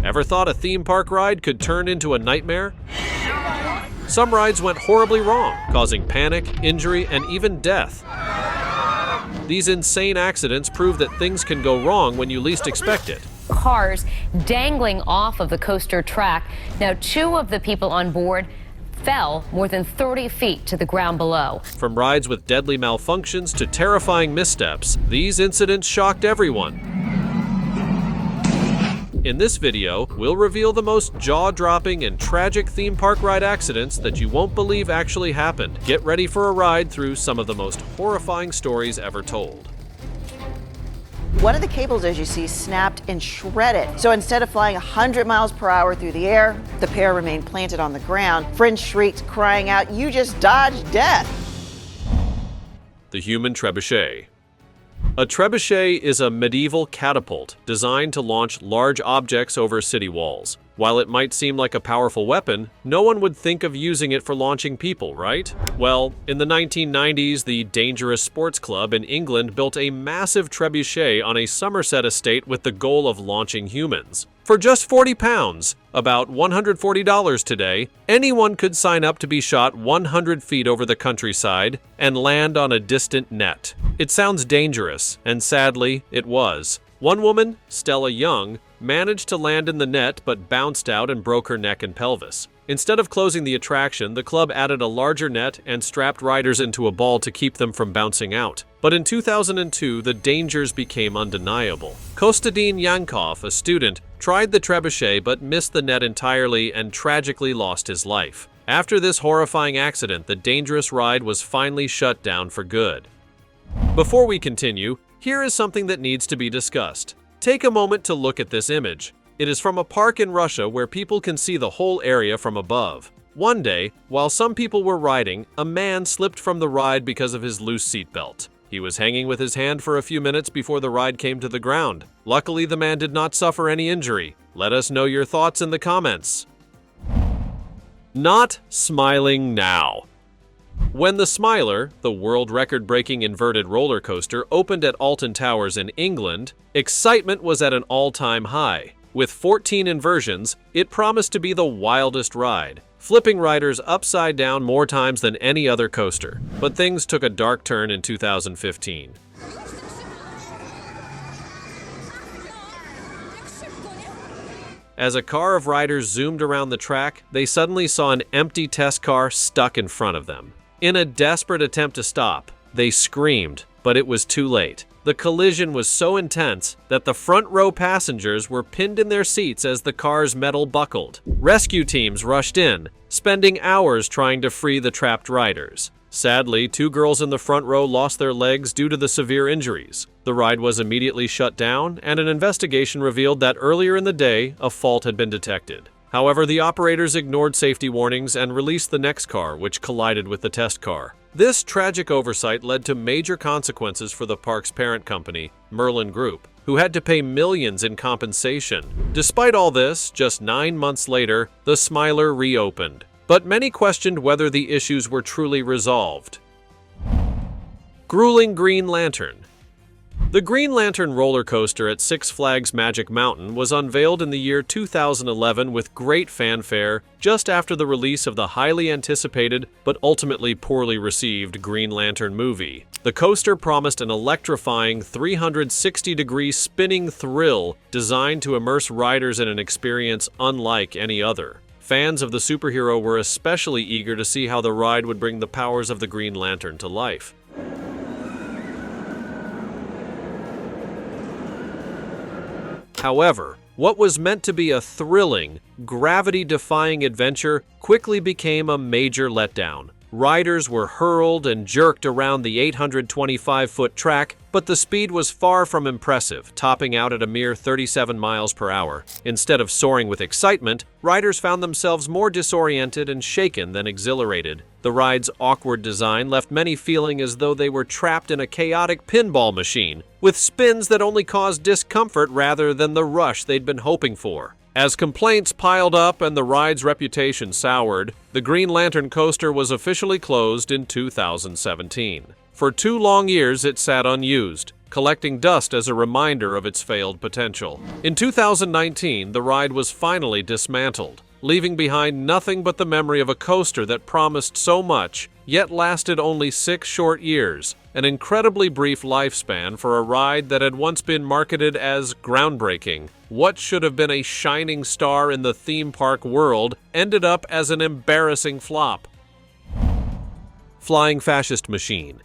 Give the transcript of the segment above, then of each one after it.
Ever thought a theme park ride could turn into a nightmare? Some rides went horribly wrong, causing panic, injury, and even death. These insane accidents prove that things can go wrong when you least expect it. Cars dangling off of the coaster track. Now, 2 of the people on board fell more than 30 feet to the ground below. From rides with deadly malfunctions to terrifying missteps, these incidents shocked everyone. In this video, we'll reveal the most jaw-dropping and tragic theme park ride accidents that you won't believe actually happened. Get ready for a ride through some of the most horrifying stories ever told. One of the cables, as you see, snapped and shredded. So instead of flying 100 miles per hour through the air, the pair remained planted on the ground. Friends shrieked, crying out, "You just dodged death!" The human trebuchet. A trebuchet is a medieval catapult designed to launch large objects over city walls. While it might seem like a powerful weapon, no one would think of using it for launching people, right? Well, in the 1990s, the Dangerous Sports Club in England built a massive trebuchet on a Somerset estate with the goal of launching humans. For just 40 pounds, about $140 today, anyone could sign up to be shot 100 feet over the countryside and land on a distant net. It sounds dangerous, and sadly, it was. One woman, Stella Young, managed to land in the net but bounced out and broke her neck and pelvis. Instead of closing the attraction, the club added a larger net and strapped riders into a ball to keep them from bouncing out. But in 2002, the dangers became undeniable. Kostadin Yankov, a student, tried the trebuchet but missed the net entirely and tragically lost his life. After this horrifying accident, the dangerous ride was finally shut down for good. Before we continue, here is something that needs to be discussed. Take a moment to look at this image. It is from a park in Russia where people can see the whole area from above. One day, while some people were riding, a man slipped from the ride because of his loose seatbelt. He was hanging with his hand for a few minutes before the ride came to the ground. Luckily, the man did not suffer any injury. Let us know your thoughts in the comments. Not smiling now. When the Smiler, the world record-breaking inverted roller coaster, opened at Alton Towers in England, excitement was at an all-time high. With 14 inversions, it promised to be the wildest ride, flipping riders upside down more times than any other coaster. But things took a dark turn in 2015. As a car of riders zoomed around the track, they suddenly saw an empty test car stuck in front of them. In a desperate attempt to stop, they screamed, but it was too late. The collision was so intense that the front row passengers were pinned in their seats as the car's metal buckled. Rescue teams rushed in, spending hours trying to free the trapped riders. Sadly, 2 girls in the front row lost their legs due to the severe injuries. The ride was immediately shut down, and an investigation revealed that earlier in the day, a fault had been detected. However, the operators ignored safety warnings and released the next car, which collided with the test car. This tragic oversight led to major consequences for the park's parent company, Merlin Group, who had to pay millions in compensation. Despite all this, just 9 months later, the Smiler reopened. But many questioned whether the issues were truly resolved. Grueling Green Lantern. The Green Lantern roller coaster at Six Flags Magic Mountain was unveiled in the year 2011 with great fanfare just after the release of the highly anticipated but ultimately poorly received Green Lantern movie. The coaster promised an electrifying 360-degree spinning thrill designed to immerse riders in an experience unlike any other. Fans of the superhero were especially eager to see how the ride would bring the powers of the Green Lantern to life. However, what was meant to be a thrilling, gravity-defying adventure quickly became a major letdown. Riders were hurled and jerked around the 825-foot track, but the speed was far from impressive, topping out at a mere 37 miles per hour. Instead of soaring with excitement, riders found themselves more disoriented and shaken than exhilarated. The ride's awkward design left many feeling as though they were trapped in a chaotic pinball machine, with spins that only caused discomfort rather than the rush they'd been hoping for. As complaints piled up and the ride's reputation soured, the Green Lantern coaster was officially closed in 2017. For 2 long years, it sat unused, collecting dust as a reminder of its failed potential. In 2019, the ride was finally dismantled, leaving behind nothing but the memory of a coaster that promised so much, yet lasted only 6 short years, an incredibly brief lifespan for a ride that had once been marketed as groundbreaking. What should have been a shining star in the theme park world ended up as an embarrassing flop. Flying fascist machine.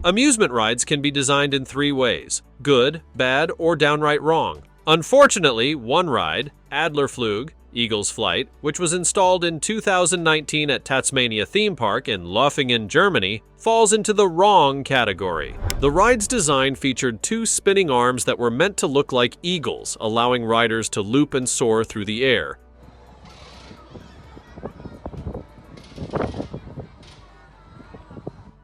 Amusement rides can be designed in 3 ways: good, bad, or downright wrong. Unfortunately, one ride, Adlerflug, Eagle's Flight, which was installed in 2019 at Tasmania Theme Park in Löffingen, Germany, falls into the wrong category. The ride's design featured 2 spinning arms that were meant to look like eagles, allowing riders to loop and soar through the air.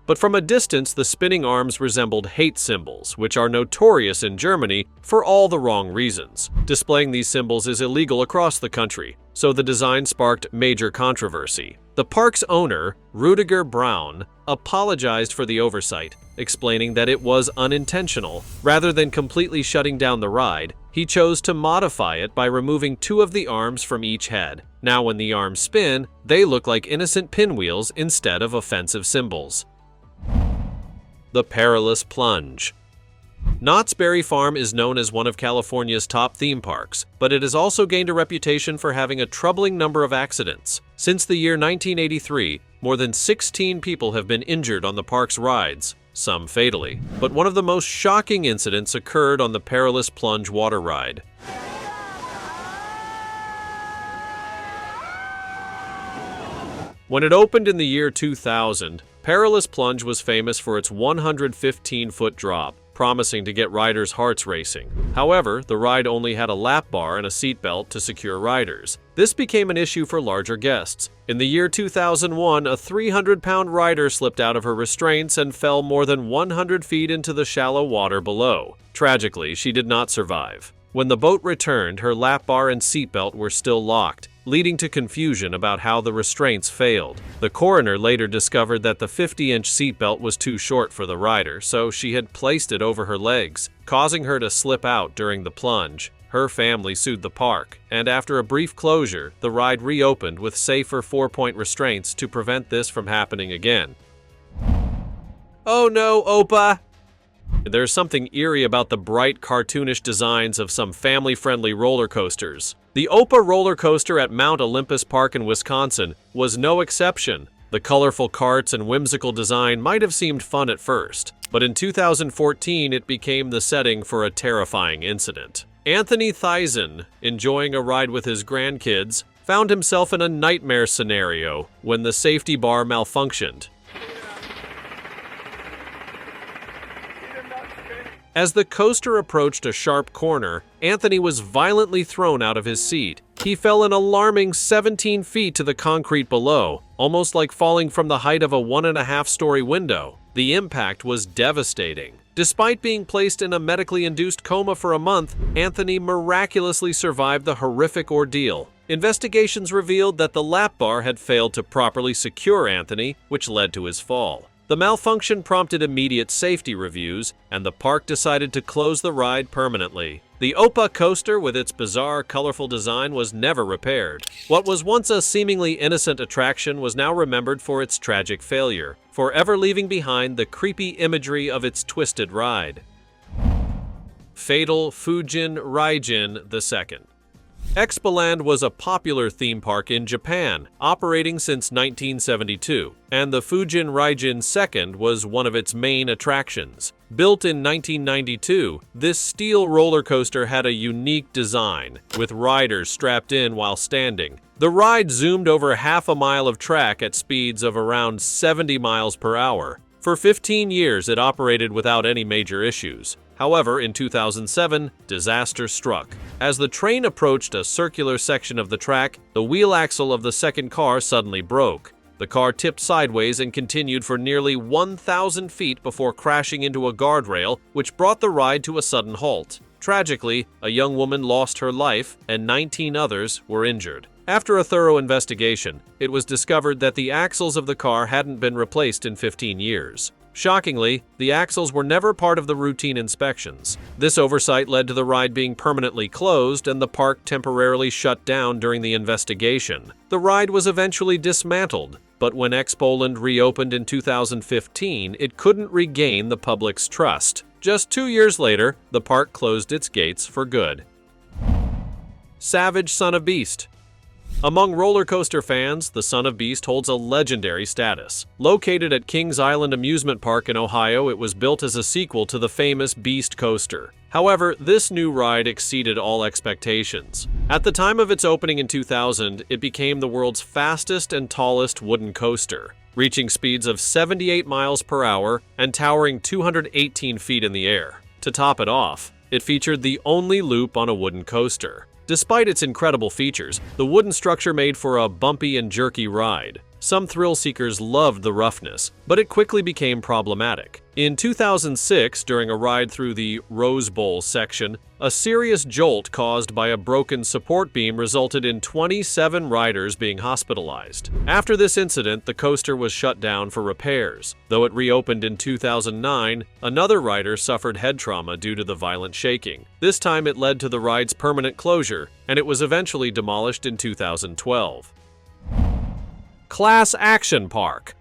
But from a distance, the spinning arms resembled hate symbols, which are notorious in Germany for all the wrong reasons. Displaying these symbols is illegal across the country, so the design sparked major controversy. The park's owner, Rudiger Braun, apologized for the oversight, explaining that it was unintentional. Rather than completely shutting down the ride, he chose to modify it by removing 2 of the arms from each head. Now when the arms spin, they look like innocent pinwheels instead of offensive symbols. The perilous plunge. Knott's Berry Farm is known as one of California's top theme parks, but it has also gained a reputation for having a troubling number of accidents. Since the year 1983, more than 16 people have been injured on the park's rides, some fatally. But one of the most shocking incidents occurred on the Perilous Plunge water ride. When it opened in the year 2000, Perilous Plunge was famous for its 115-foot drop, promising to get riders' hearts racing. However, the ride only had a lap bar and a seatbelt to secure riders. This became an issue for larger guests. In the year 2001, a 300-pound rider slipped out of her restraints and fell more than 100 feet into the shallow water below. Tragically, she did not survive. When the boat returned, her lap bar and seatbelt were still locked, leading to confusion about how the restraints failed. The coroner later discovered that the 50-inch seatbelt was too short for the rider, so she had placed it over her legs, causing her to slip out during the plunge. Her family sued the park, and after a brief closure, the ride reopened with safer 4-point restraints to prevent this from happening again. Oh no, Opa! There's something eerie about the bright, cartoonish designs of some family-friendly roller coasters. The Opa roller coaster at Mount Olympus Park in Wisconsin was no exception. The colorful carts and whimsical design might have seemed fun at first, but in 2014 it became the setting for a terrifying incident. Anthony Thiessen, enjoying a ride with his grandkids, found himself in a nightmare scenario when the safety bar malfunctioned. As the coaster approached a sharp corner, Anthony was violently thrown out of his seat. He fell an alarming 17 feet to the concrete below, almost like falling from the height of a 1.5-story window. The impact was devastating. Despite being placed in a medically induced coma for a month, Anthony miraculously survived the horrific ordeal. Investigations revealed that the lap bar had failed to properly secure Anthony, which led to his fall. The malfunction prompted immediate safety reviews, and the park decided to close the ride permanently. The Opa coaster, with its bizarre, colorful design, was never repaired. What was once a seemingly innocent attraction was now remembered for its tragic failure, forever leaving behind the creepy imagery of its twisted ride. Fatal Fujin Raijin II. Expoland was a popular theme park in Japan, operating since 1972, and the Fujin Raijin II was one of its main attractions. Built in 1992, this steel roller coaster had a unique design, with riders strapped in while standing. The ride zoomed over half a mile of track at speeds of around 70 miles per hour. For 15 years, it operated without any major issues. However, in 2007, disaster struck. As the train approached a circular section of the track, the wheel axle of the second car suddenly broke. The car tipped sideways and continued for nearly 1,000 feet before crashing into a guardrail, which brought the ride to a sudden halt. Tragically, a young woman lost her life, and 19 others were injured. After a thorough investigation, it was discovered that the axles of the car hadn't been replaced in 15 years. Shockingly, the axles were never part of the routine inspections. This oversight led to the ride being permanently closed and the park temporarily shut down during the investigation. The ride was eventually dismantled, but when Expoland reopened in 2015, it couldn't regain the public's trust. Just 2 years later, the park closed its gates for good. Savage Son of Beast. Among roller coaster fans, the Son of Beast holds a legendary status. Located at Kings Island Amusement Park in Ohio, it was built as a sequel to the famous Beast coaster. However, this new ride exceeded all expectations. At the time of its opening in 2000, it became the world's fastest and tallest wooden coaster, reaching speeds of 78 miles per hour and towering 218 feet in the air. To top it off, it featured the only loop on a wooden coaster. Despite its incredible features, the wooden structure made for a bumpy and jerky ride. Some thrill seekers loved the roughness, but it quickly became problematic. In 2006, during a ride through the Rose Bowl section, a serious jolt caused by a broken support beam resulted in 27 riders being hospitalized. After this incident, the coaster was shut down for repairs. Though it reopened in 2009, another rider suffered head trauma due to the violent shaking. This time it led to the ride's permanent closure, and it was eventually demolished in 2012. Class Action Park.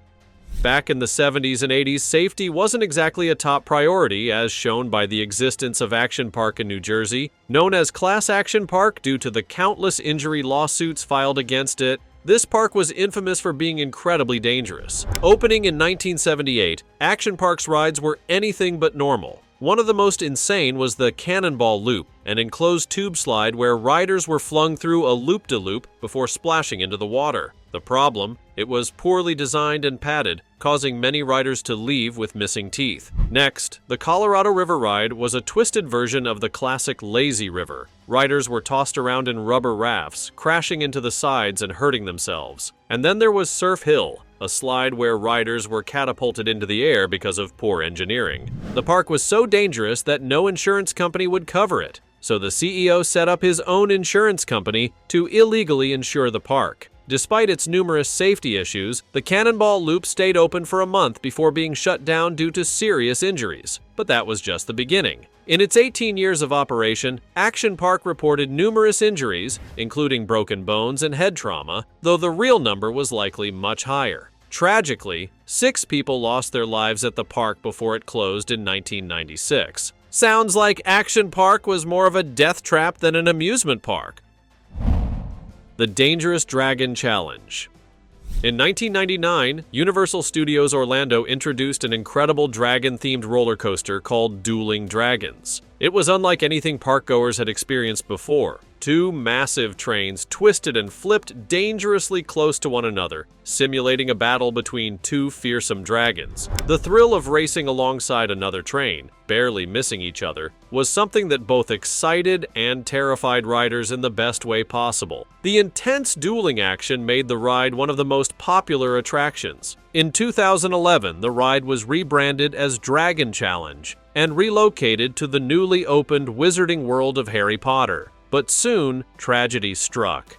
Back in the 70s and 80s, safety wasn't exactly a top priority, as shown by the existence of Action Park in New Jersey. Known as Class Action Park due to the countless injury lawsuits filed against it, this park was infamous for being incredibly dangerous. Opening in 1978, Action Park's rides were anything but normal. One of the most insane was the Cannonball Loop, an enclosed tube slide where riders were flung through a loop-de-loop before splashing into the water. The problem? It was poorly designed and padded, causing many riders to leave with missing teeth. Next, the Colorado River ride was a twisted version of the classic Lazy River. Riders were tossed around in rubber rafts, crashing into the sides and hurting themselves. And then there was Surf Hill, a slide where riders were catapulted into the air because of poor engineering. The park was so dangerous that no insurance company would cover it, so the CEO set up his own insurance company to illegally insure the park. Despite its numerous safety issues, the Cannonball Loop stayed open for a month before being shut down due to serious injuries. But that was just the beginning. In its 18 years of operation, Action Park reported numerous injuries, including broken bones and head trauma, though the real number was likely much higher. Tragically, 6 people lost their lives at the park before it closed in 1996. Sounds like Action Park was more of a death trap than an amusement park. The Dangerous Dragon Challenge. In 1999, Universal Studios Orlando introduced an incredible dragon-themed roller coaster called Dueling Dragons. It was unlike anything parkgoers had experienced before. 2 massive trains twisted and flipped dangerously close to one another, simulating a battle between 2 fearsome dragons. The thrill of racing alongside another train, barely missing each other, was something that both excited and terrified riders in the best way possible. The intense dueling action made the ride one of the most popular attractions. In 2011, the ride was rebranded as Dragon Challenge and relocated to the newly opened Wizarding World of Harry Potter. But soon, tragedy struck.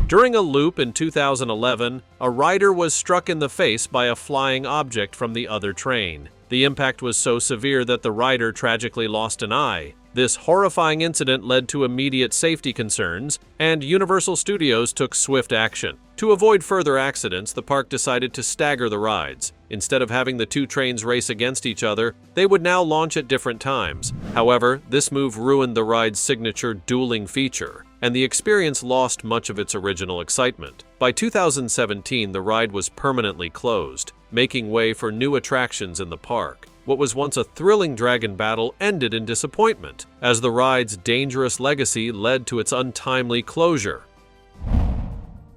During a loop in 2011, a rider was struck in the face by a flying object from the other train. The impact was so severe that the rider tragically lost an eye. This horrifying incident led to immediate safety concerns, and Universal Studios took swift action. To avoid further accidents, the park decided to stagger the rides. Instead of having the 2 trains race against each other, they would now launch at different times. However, this move ruined the ride's signature dueling feature, and the experience lost much of its original excitement. By 2017, the ride was permanently closed, making way for new attractions in the park. What was once a thrilling dragon battle ended in disappointment, as the ride's dangerous legacy led to its untimely closure.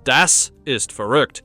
Das ist verrückt.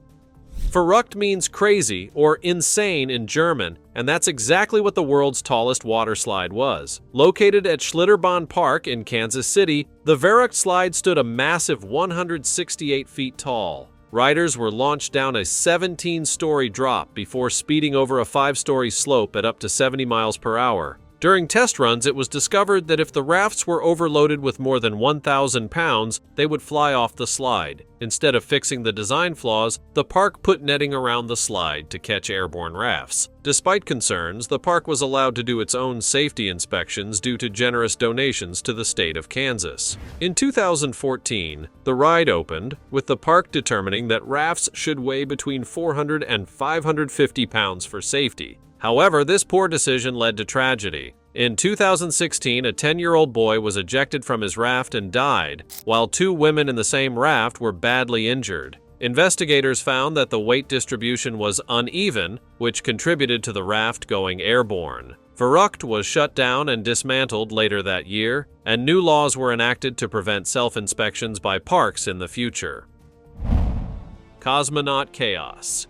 Verrückt means crazy or insane in German, and that's exactly what the world's tallest water slide was. Located at Schlitterbahn Park in Kansas City, the Verrückt slide stood a massive 168 feet tall. Riders were launched down a 17-story drop before speeding over a 5-story slope at up to 70 miles per hour. During test runs, it was discovered that if the rafts were overloaded with more than 1,000 pounds, they would fly off the slide. Instead of fixing the design flaws, the park put netting around the slide to catch airborne rafts. Despite concerns, the park was allowed to do its own safety inspections due to generous donations to the state of Kansas. In 2014, the ride opened, with the park determining that rafts should weigh between 400 and 550 pounds for safety. However, this poor decision led to tragedy. In 2016, a 10-year-old boy was ejected from his raft and died, while 2 women in the same raft were badly injured. Investigators found that the weight distribution was uneven, which contributed to the raft going airborne. Verrückt was shut down and dismantled later that year, and new laws were enacted to prevent self-inspections by parks in the future. Cosmonaut Chaos.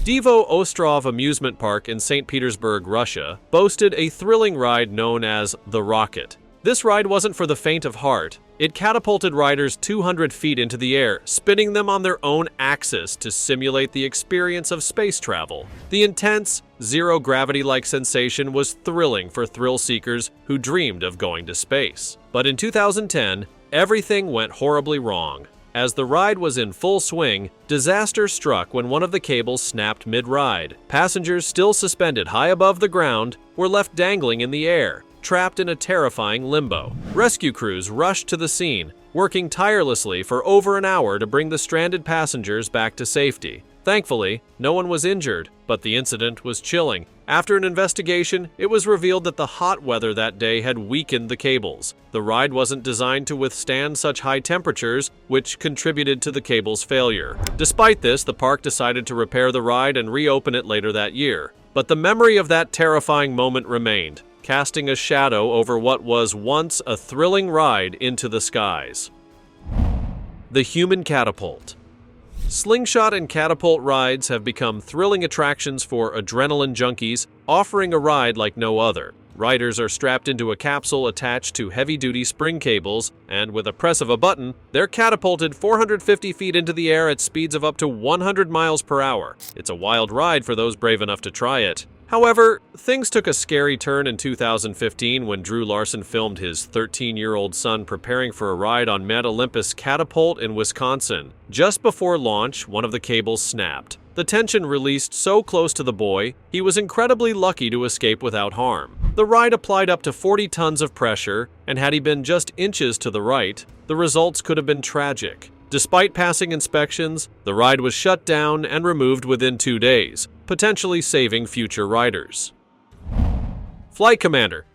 Divo Ostrov Amusement Park in St. Petersburg, Russia, boasted a thrilling ride known as the Rocket. This ride wasn't for the faint of heart. It catapulted riders 200 feet into the air, spinning them on their own axis to simulate the experience of space travel. The intense, zero-gravity-like sensation was thrilling for thrill-seekers who dreamed of going to space. But in 2010, everything went horribly wrong. As the ride was in full swing, disaster struck when one of the cables snapped mid-ride. Passengers still suspended high above the ground were left dangling in the air, trapped in a terrifying limbo. Rescue crews rushed to the scene, working tirelessly for over an hour to bring the stranded passengers back to safety. Thankfully, no one was injured, but the incident was chilling. After an investigation, it was revealed that the hot weather that day had weakened the cables. The ride wasn't designed to withstand such high temperatures, which contributed to the cable's failure. Despite this, the park decided to repair the ride and reopen it later that year. But the memory of that terrifying moment remained, casting a shadow over what was once a thrilling ride into the skies. The Human Catapult. Slingshot and catapult rides have become thrilling attractions for adrenaline junkies, offering a ride like no other. Riders are strapped into a capsule attached to heavy-duty spring cables, and with a press of a button, they're catapulted 450 feet into the air at speeds of up to 100 miles per hour. It's a wild ride for those brave enough to try it. However, things took a scary turn in 2015 when Drew Larson filmed his 13-year-old son preparing for a ride on Mount Olympus Catapult in Wisconsin. Just before launch, one of the cables snapped. The tension released so close to the boy, he was incredibly lucky to escape without harm. The ride applied up to 40 tons of pressure, and had he been just inches to the right, the results could have been tragic. Despite passing inspections, the ride was shut down and removed within 2 days, potentially saving future riders. Flight Commander.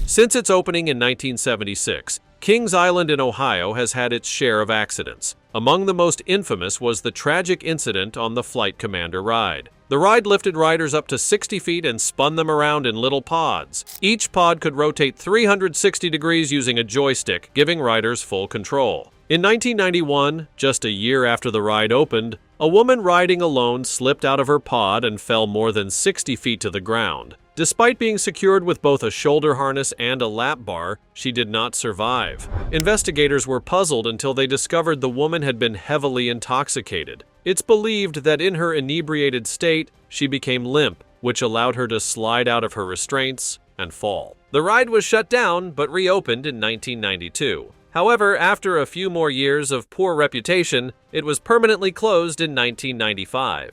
Since its opening in 1976, Kings Island in Ohio has had its share of accidents. Among the most infamous was the tragic incident on the Flight Commander ride. The ride lifted riders up to 60 feet and spun them around in little pods. Each pod could rotate 360 degrees using a joystick, giving riders full control. In 1991, just a year after the ride opened, a woman riding alone slipped out of her pod and fell more than 60 feet to the ground. Despite being secured with both a shoulder harness and a lap bar, she did not survive. Investigators were puzzled until they discovered the woman had been heavily intoxicated. It's believed that in her inebriated state, she became limp, which allowed her to slide out of her restraints and fall. The ride was shut down but reopened in 1992. However, after a few more years of poor reputation, it was permanently closed in 1995.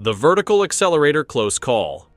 The Vertical Accelerator Close Call.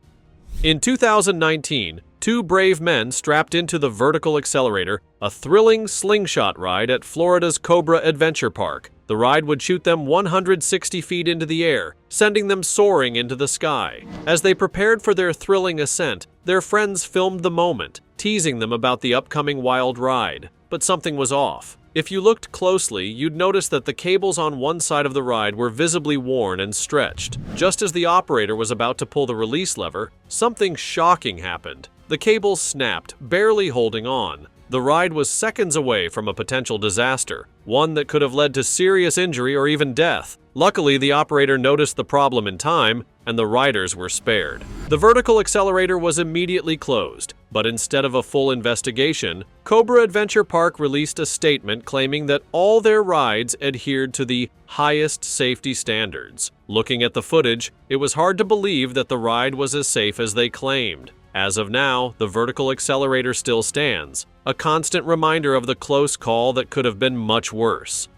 In 2019, 2 brave men strapped into the Vertical Accelerator, a thrilling slingshot ride at Florida's Cobra Adventure Park. The ride would shoot them 160 feet into the air, sending them soaring into the sky. As they prepared for their thrilling ascent, their friends filmed the moment, teasing them about the upcoming wild ride. But something was off. If you looked closely, you'd notice that the cables on one side of the ride were visibly worn and stretched. Just as the operator was about to pull the release lever, something shocking happened. The cables snapped, barely holding on. The ride was seconds away from a potential disaster, one that could have led to serious injury or even death. Luckily, the operator noticed the problem in time, and the riders were spared. The vertical accelerator was immediately closed, but instead of a full investigation, Cobra Adventure Park released a statement claiming that all their rides adhered to the highest safety standards. Looking at the footage, it was hard to believe that the ride was as safe as they claimed. As of now, the vertical accelerator still stands, a constant reminder of the close call that could have been much worse.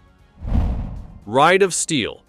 Ride of Steel.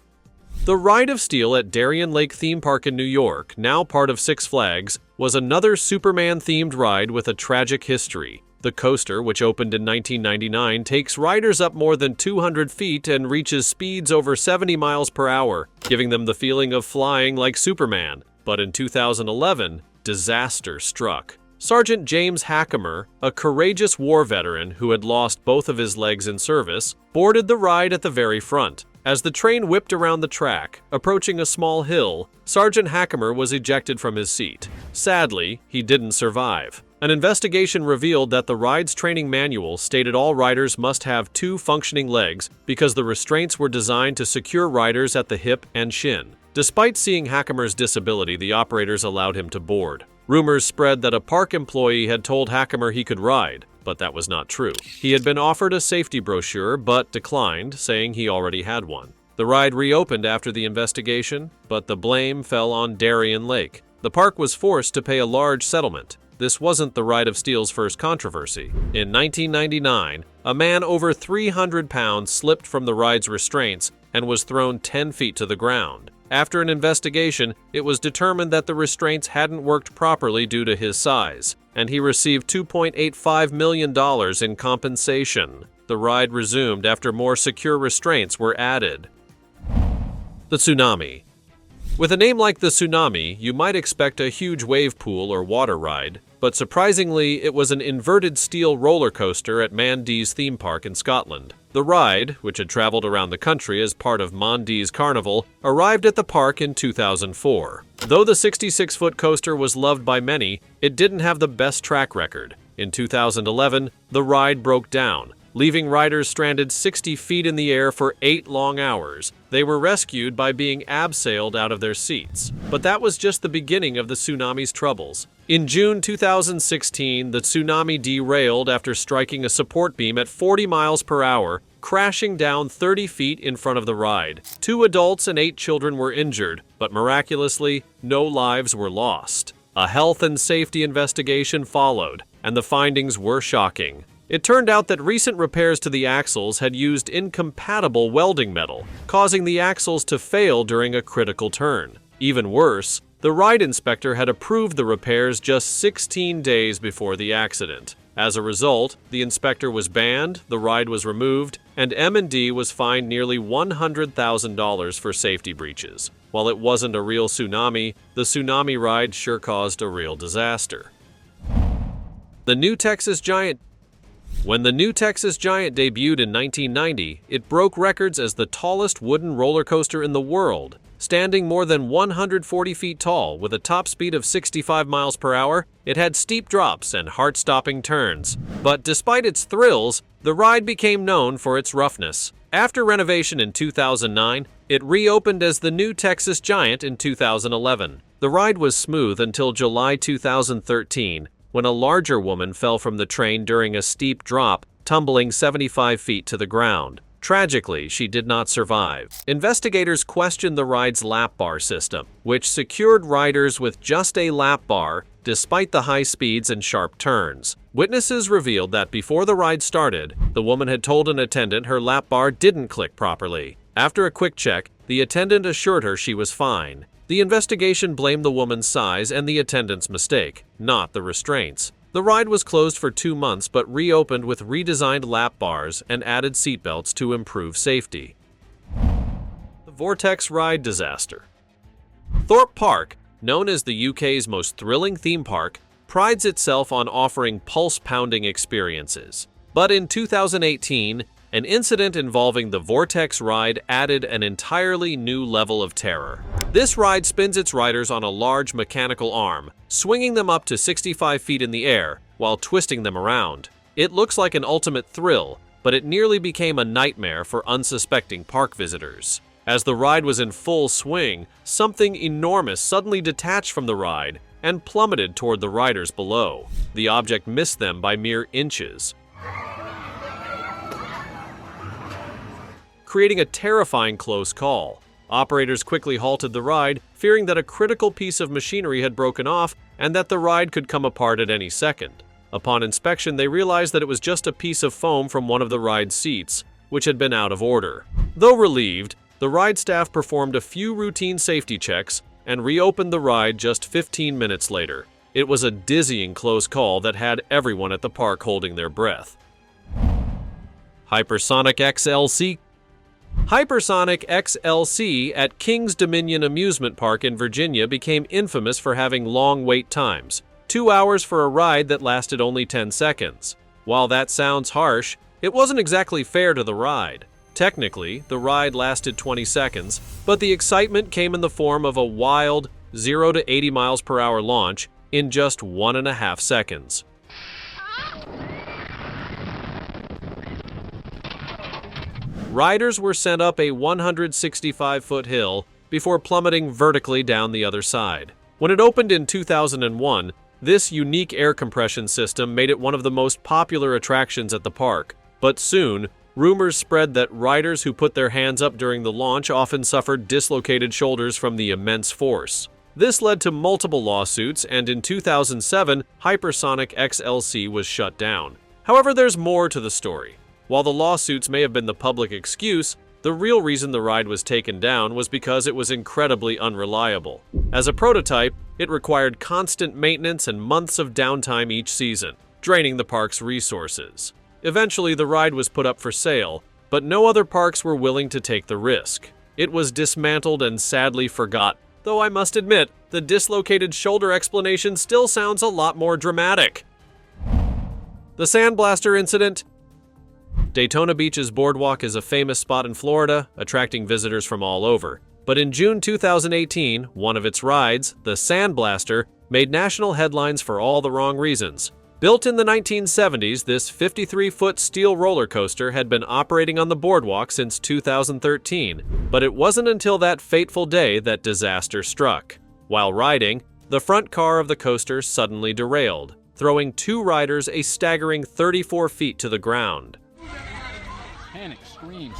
The Ride of Steel at Darien Lake Theme Park in New York, now part of Six Flags, was another Superman-themed ride with a tragic history. The coaster, which opened in 1999, takes riders up more than 200 feet and reaches speeds over 70 miles per hour, giving them the feeling of flying like Superman. But in 2011, disaster struck. Sergeant James Hackemer, a courageous war veteran who had lost both of his legs in service, boarded the ride at the very front. As the train whipped around the track, approaching a small hill, Sergeant Hackemer was ejected from his seat. Sadly, he didn't survive. An investigation revealed that the ride's training manual stated all riders must have 2 functioning legs because the restraints were designed to secure riders at the hip and shin. Despite seeing Hackemer's disability, the operators allowed him to board. Rumors spread that a park employee had told Hackemer he could ride, but that was not true. He had been offered a safety brochure but declined, saying he already had one. The ride reopened after the investigation, but the blame fell on Darien Lake. The park was forced to pay a large settlement. This wasn't the Ride of Steel's first controversy. In 1999, a man over 300 pounds slipped from the ride's restraints and was thrown 10 feet to the ground. After an investigation, it was determined that the restraints hadn't worked properly due to his size, and he received $2.85 million in compensation. The ride resumed after more secure restraints were added. The Tsunami. With a name like the Tsunami, you might expect a huge wave pool or water ride, but surprisingly, it was an inverted steel roller coaster at Mandy's theme park in Scotland. The ride, which had traveled around the country as part of Mandy's Carnival, arrived at the park in 2004. Though the 66-foot coaster was loved by many, it didn't have the best track record. In 2011, the ride broke down, leaving riders stranded 60 feet in the air for 8 long hours. They were rescued by being abseiled out of their seats. But that was just the beginning of the tsunami's troubles. In June 2016, the tsunami derailed after striking a support beam at 40 miles per hour, crashing down 30 feet in front of the ride. 2 adults and 8 children were injured, but miraculously, no lives were lost. A health and safety investigation followed, and the findings were shocking. It turned out that recent repairs to the axles had used incompatible welding metal, causing the axles to fail during a critical turn. Even worse, the ride inspector had approved the repairs just 16 days before the accident. As a result, the inspector was banned, the ride was removed, and M&D was fined nearly $100,000 for safety breaches. While it wasn't a real tsunami, the tsunami ride sure caused a real disaster. The New Texas Giant. When the New Texas Giant debuted in 1990, it broke records as the tallest wooden roller coaster in the world. Standing more than 140 feet tall with a top speed of 65 miles per hour, it had steep drops and heart-stopping turns. But despite its thrills, the ride became known for its roughness. After renovation in 2009, it reopened as the New Texas Giant in 2011. The ride was smooth until July 2013, when a larger woman fell from the train during a steep drop, tumbling 75 feet to the ground. Tragically, she did not survive. Investigators questioned the ride's lap bar system, which secured riders with just a lap bar despite the high speeds and sharp turns. Witnesses revealed that before the ride started, the woman had told an attendant her lap bar didn't click properly. After a quick check, the attendant assured her she was fine. The investigation blamed the woman's size and the attendant's mistake, not the restraints. The ride was closed for 2 months but reopened with redesigned lap bars and added seatbelts to improve safety. The Vortex Ride Disaster. Thorpe Park, known as the UK's most thrilling theme park, prides itself on offering pulse-pounding experiences. But in 2018, an incident involving the Vortex ride added an entirely new level of terror. This ride spins its riders on a large mechanical arm, swinging them up to 65 feet in the air while twisting them around. It looks like an ultimate thrill, but it nearly became a nightmare for unsuspecting park visitors. As the ride was in full swing, something enormous suddenly detached from the ride and plummeted toward the riders below. The object missed them by mere inches, creating a terrifying close call. Operators quickly halted the ride, fearing that a critical piece of machinery had broken off, and that the ride could come apart at any second. Upon inspection, they realized that it was just a piece of foam from one of the ride seats, which had been out of order. Though relieved, the ride staff performed a few routine safety checks and reopened the ride just 15 minutes later. It was a dizzying close call that had everyone at the park holding their breath. Hypersonic XLC. Hypersonic XLC at Kings Dominion Amusement Park in Virginia became infamous for having long wait times, 2 hours for a ride that lasted only 10 seconds. While that sounds harsh, it wasn't exactly fair to the ride. Technically, the ride lasted 20 seconds, but the excitement came in the form of a wild 0 to 80 miles per hour launch in just 1.5 seconds. Riders were sent up a 165-foot hill before plummeting vertically down the other side. When it opened in 2001, this unique air compression system made it one of the most popular attractions at the park, but soon, rumors spread that riders who put their hands up during the launch often suffered dislocated shoulders from the immense force. This led to multiple lawsuits, and in 2007, Hypersonic XLC was shut down. However, there's more to the story. While the lawsuits may have been the public excuse, the real reason the ride was taken down was because it was incredibly unreliable. As a prototype, it required constant maintenance and months of downtime each season, draining the park's resources. Eventually, the ride was put up for sale, but no other parks were willing to take the risk. It was dismantled and sadly forgotten, though I must admit, the dislocated shoulder explanation still sounds a lot more dramatic. The Sandblaster Incident. Daytona Beach's boardwalk is a famous spot in Florida, attracting visitors from all over. But in June 2018, one of its rides, the Sandblaster, made national headlines for all the wrong reasons. Built in the 1970s, this 53-foot steel roller coaster had been operating on the boardwalk since 2013, but it wasn't until that fateful day that disaster struck. While riding, the front car of the coaster suddenly derailed, throwing 2 riders a staggering 34 feet to the ground. Panic screams.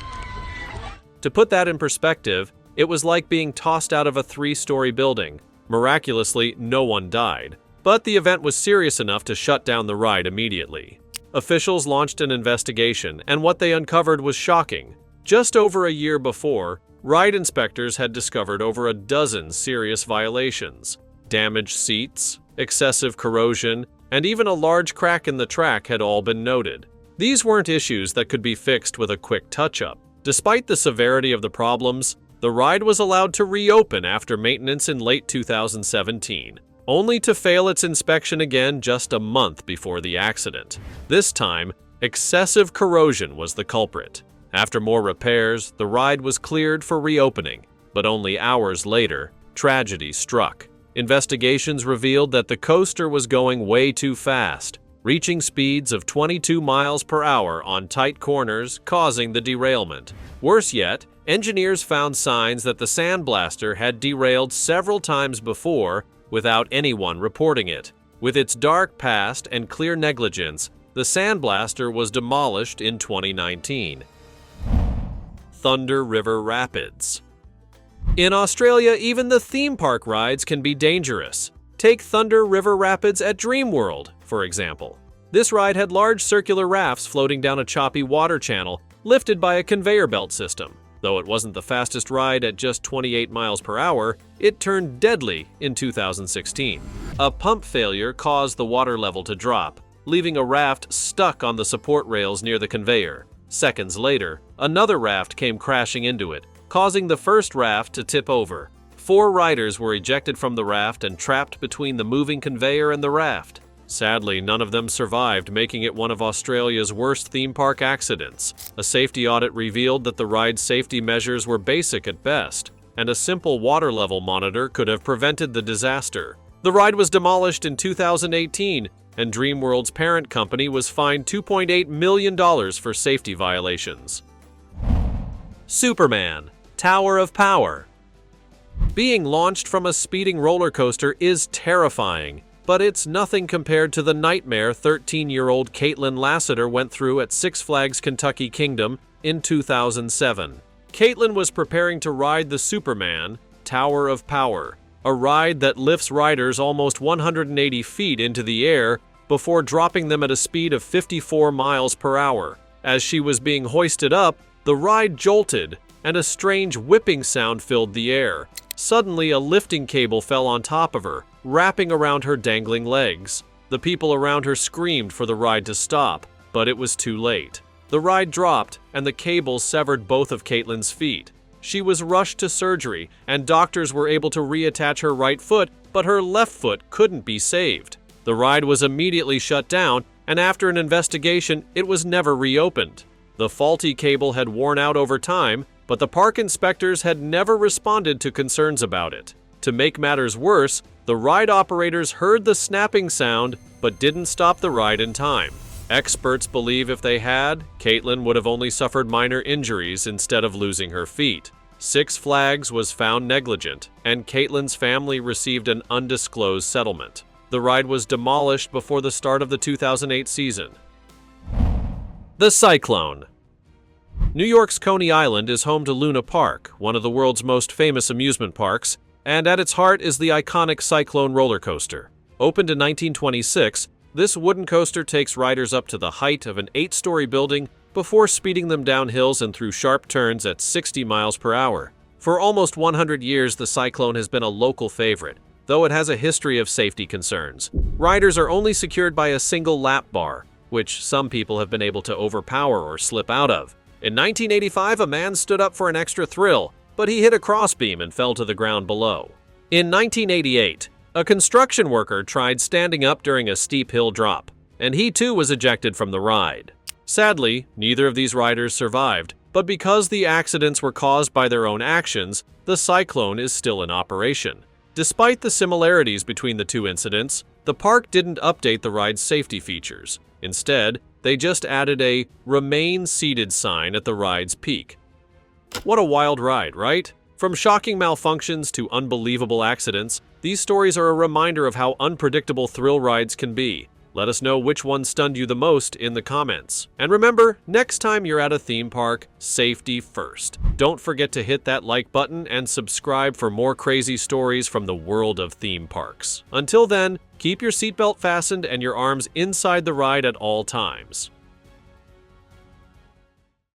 To put that in perspective, it was like being tossed out of a 3-story building. Miraculously, no one died. But the event was serious enough to shut down the ride immediately. Officials launched an investigation, and what they uncovered was shocking. Just over a year before, ride inspectors had discovered over a dozen serious violations. Damaged seats, excessive corrosion, and even a large crack in the track had all been noted. These weren't issues that could be fixed with a quick touch-up. Despite the severity of the problems, the ride was allowed to reopen after maintenance in late 2017. Only to fail its inspection again just a month before the accident. This time, excessive corrosion was the culprit. After more repairs, the ride was cleared for reopening, but only hours later, tragedy struck. Investigations revealed that the coaster was going way too fast, reaching speeds of 22 miles per hour on tight corners, causing the derailment. Worse yet, engineers found signs that the Sandblaster had derailed several times before, without anyone reporting it. With its dark past and clear negligence, the Sandblaster was demolished in 2019. Thunder River Rapids. In Australia, even the theme park rides can be dangerous. Take Thunder River Rapids at Dreamworld, for example. This ride had large circular rafts floating down a choppy water channel, lifted by a conveyor belt system. Though it wasn't the fastest ride at just 28 miles per hour, it turned deadly in 2016. A pump failure caused the water level to drop, leaving a raft stuck on the support rails near the conveyor. Seconds later, another raft came crashing into it, causing the first raft to tip over. 4 riders were ejected from the raft and trapped between the moving conveyor and the raft. Sadly, none of them survived, making it one of Australia's worst theme park accidents. A safety audit revealed that the ride's safety measures were basic at best, and a simple water level monitor could have prevented the disaster. The ride was demolished in 2018, and Dreamworld's parent company was fined $2.8 million for safety violations. Superman, Tower of Power. Being launched from a speeding roller coaster is terrifying, but it's nothing compared to the nightmare 13-year-old Caitlin Lassiter went through at Six Flags Kentucky Kingdom in 2007. Caitlin was preparing to ride the Superman, Tower of Power, a ride that lifts riders almost 180 feet into the air before dropping them at a speed of 54 miles per hour. As she was being hoisted up, the ride jolted, and a strange whipping sound filled the air. Suddenly, a lifting cable fell on top of her, wrapping around her dangling legs. The people around her screamed for the ride to stop, but it was too late. The ride dropped, and the cable severed both of Caitlin's feet. She was rushed to surgery, and doctors were able to reattach her right foot, but her left foot couldn't be saved. The ride was immediately shut down, and after an investigation, it was never reopened. The faulty cable had worn out over time, but the park inspectors had never responded to concerns about it. To make matters worse, the ride operators heard the snapping sound, but didn't stop the ride in time. Experts believe if they had, Caitlin would have only suffered minor injuries instead of losing her feet. Six Flags was found negligent, and Caitlin's family received an undisclosed settlement. The ride was demolished before the start of the 2008 season. The Cyclone. New York's Coney Island is home to Luna Park, one of the world's most famous amusement parks, and at its heart is the iconic Cyclone roller coaster. Opened in 1926, this wooden coaster takes riders up to the height of an 8-story building before speeding them down hills and through sharp turns at 60 miles per hour. For almost 100 years, the Cyclone has been a local favorite, though it has a history of safety concerns. Riders are only secured by a single lap bar, which some people have been able to overpower or slip out of. In 1985, a man stood up for an extra thrill, but he hit a crossbeam and fell to the ground below. In 1988, a construction worker tried standing up during a steep hill drop, and he too was ejected from the ride. Sadly, neither of these riders survived, but because the accidents were caused by their own actions, the Cyclone is still in operation. Despite the similarities between the two incidents, the park didn't update the ride's safety features. Instead, they just added a "Remain Seated" sign at the ride's peak. What a wild ride, right? From shocking malfunctions to unbelievable accidents, these stories are a reminder of how unpredictable thrill rides can be. Let us know which one stunned you the most in the comments. And remember, next time you're at a theme park, safety first. Don't forget to hit that like button and subscribe for more crazy stories from the world of theme parks. Until then, keep your seatbelt fastened and your arms inside the ride at all times.